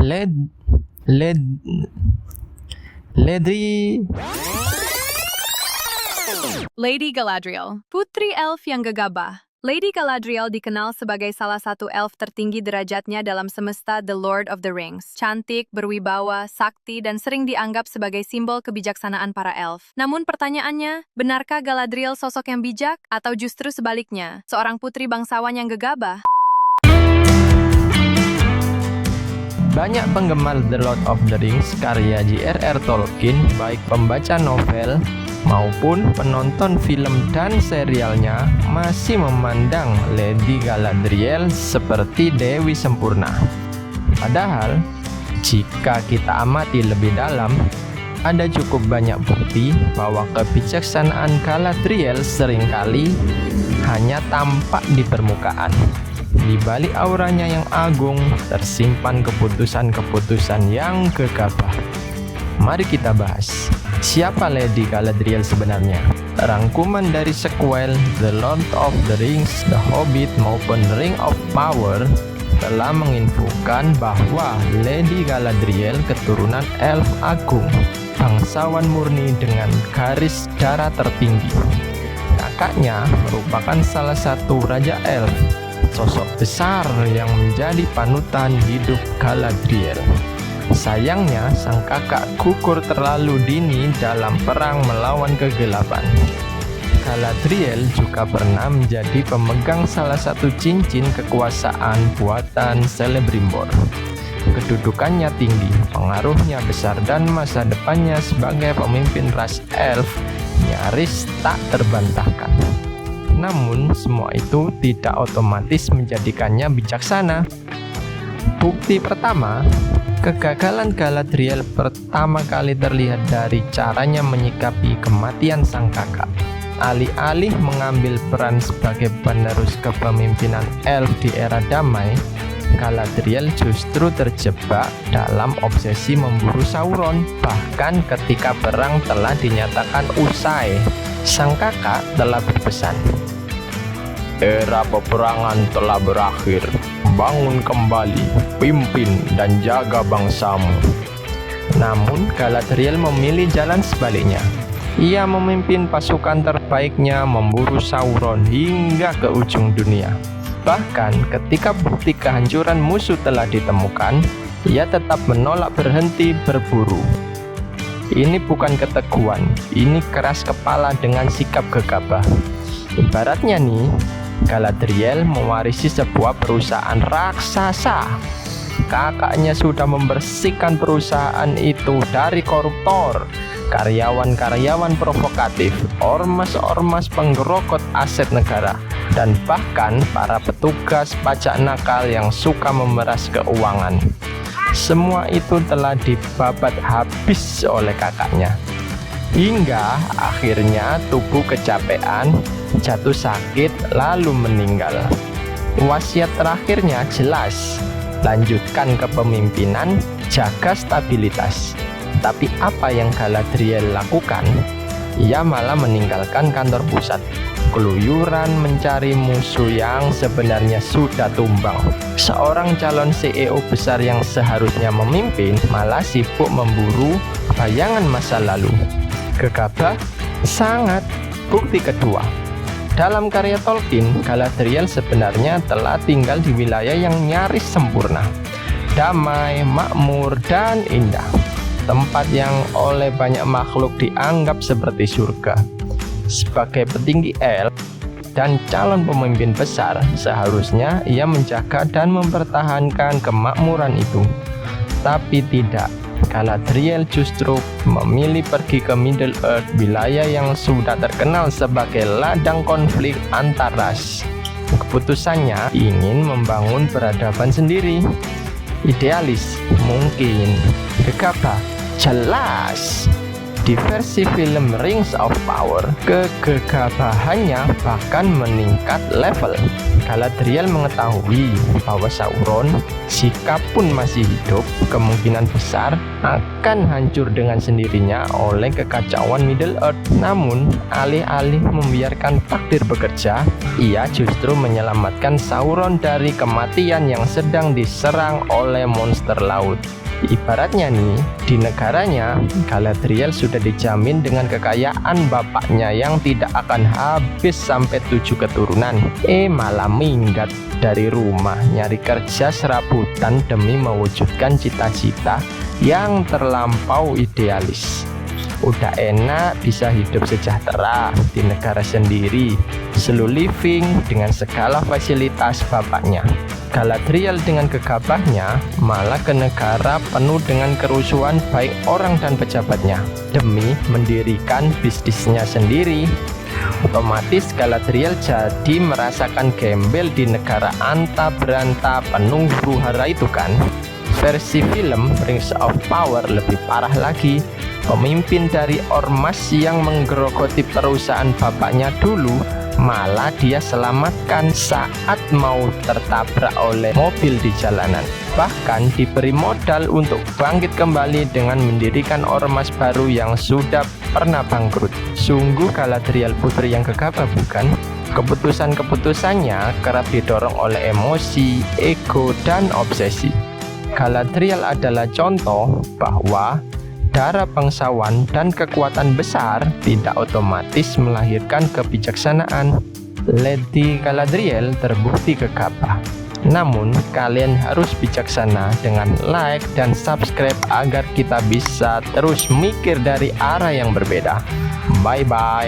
Led Led Ledri Lady Galadriel, putri elf yang gegabah. Lady Galadriel dikenal sebagai salah satu elf tertinggi derajatnya dalam semesta The Lord of the Rings. Cantik, berwibawa, sakti, dan sering dianggap sebagai simbol kebijaksanaan para elf. Namun pertanyaannya, benarkah Galadriel sosok yang bijak? Atau justru sebaliknya, seorang putri bangsawan yang gegabah? Banyak penggemar The Lord of the Rings karya J.R.R. Tolkien, baik pembaca novel maupun penonton film dan serialnya, masih memandang Lady Galadriel seperti Dewi Sempurna. Padahal, jika kita amati lebih dalam, ada cukup banyak bukti bahwa kebijaksanaan Galadriel seringkali hanya tampak di permukaan. Di balik auranya yang agung, tersimpan keputusan-keputusan yang gegabah. Mari kita bahas, siapa Lady Galadriel sebenarnya? Rangkuman dari sequel The Lord of the Rings, The Hobbit maupun Ring of Power telah menginfokan bahwa Lady Galadriel keturunan elf agung, bangsawan murni dengan garis darah tertinggi. Kakaknya merupakan salah satu raja elf, sosok besar yang menjadi panutan hidup Galadriel. Sayangnya, sang kakak gugur terlalu dini dalam perang melawan kegelapan. Galadriel juga pernah menjadi pemegang salah satu cincin kekuasaan buatan Celebrimbor. Kedudukannya tinggi, pengaruhnya besar, dan masa depannya sebagai pemimpin ras elf nyaris tak terbantahkan. Namun, semua itu tidak otomatis menjadikannya bijaksana. Bukti pertama, kegagalan Galadriel pertama kali terlihat dari caranya menyikapi kematian sang kakak. Alih-alih mengambil peran sebagai penerus kepemimpinan elf di era damai, Galadriel justru terjebak dalam obsesi memburu Sauron. Bahkan ketika perang telah dinyatakan usai, sang kakak telah berpesan, "Era peperangan telah berakhir. Bangun kembali, pimpin dan jaga bangsamu." Namun Galadriel memilih jalan sebaliknya. Ia memimpin pasukan terbaiknya memburu Sauron hingga ke ujung dunia. Bahkan ketika bukti kehancuran musuh telah ditemukan, ia tetap menolak berhenti berburu. Ini bukan keteguhan, ini keras kepala dengan sikap gegabah. Ibaratnya nih, Galadriel mewarisi sebuah perusahaan raksasa. Kakaknya sudah membersihkan perusahaan itu dari koruptor, karyawan-karyawan provokatif, ormas-ormas penggerokot aset negara, dan bahkan para petugas pajak nakal yang suka memeras keuangan. Semua itu telah dibabat habis oleh kakaknya. Hingga akhirnya tubuh kecapean, jatuh sakit, lalu meninggal. Wasiat terakhirnya jelas, lanjutkan kepemimpinan, jaga stabilitas. Tapi apa yang Galadriel lakukan? Ia malah meninggalkan kantor pusat, keluyuran mencari musuh yang sebenarnya sudah tumbang. Seorang calon CEO besar yang seharusnya memimpin malah sibuk memburu bayangan masa lalu. Gegabah? Sangat. Bukti kedua, dalam karya Tolkien, Galadriel sebenarnya telah tinggal di wilayah yang nyaris sempurna, damai, makmur, dan indah. Tempat yang oleh banyak makhluk dianggap seperti surga. Sebagai petinggi elf dan calon pemimpin besar, seharusnya ia menjaga dan mempertahankan kemakmuran itu. Tapi tidak. Galadriel justru memilih pergi ke Middle Earth, wilayah yang sudah terkenal sebagai ladang konflik antar ras. Keputusannya ingin membangun peradaban sendiri. Idealis? Mungkin. Gegabah? Jelas. Di versi film Rings of Power, kegegabahannya bahkan meningkat level. Galadriel mengetahui bahwa Sauron, jika pun masih hidup, kemungkinan besar akan hancur dengan sendirinya oleh kekacauan Middle Earth. Namun, alih-alih membiarkan takdir bekerja, ia justru menyelamatkan Sauron dari kematian yang sedang diserang oleh monster laut. Ibaratnya nih, di negaranya, Galadriel sudah dijamin dengan kekayaan bapaknya yang tidak akan habis sampai 7 keturunan. Malah minggat dari rumah nyari kerja serabutan demi mewujudkan cita-cita yang terlampau idealis. Udah enak bisa hidup sejahtera di negara sendiri, slow living dengan segala fasilitas bapaknya. Galadriel dengan gegabahnya malah ke negara penuh dengan kerusuhan baik orang dan pejabatnya demi mendirikan bisnisnya sendiri. Otomatis Galadriel jadi merasakan gembel di negara anta beranta penuh huru-hara itu kan. Versi film Rings of Power lebih parah lagi. Pemimpin dari ormas yang menggerogoti perusahaan bapaknya dulu malah dia selamatkan saat mau tertabrak oleh mobil di jalanan. Bahkan diberi modal untuk bangkit kembali dengan mendirikan ormas baru yang sudah pernah bangkrut. Sungguh Galadriel putri yang gegabah, bukan? Keputusan-keputusannya kerap didorong oleh emosi, ego, dan obsesi. Galadriel adalah contoh bahwa darah bangsawan dan kekuatan besar tidak otomatis melahirkan kebijaksanaan. Lady Galadriel terbukti gegabah. Namun, kalian harus bijaksana dengan like dan subscribe agar kita bisa terus mikir dari arah yang berbeda. Bye-bye.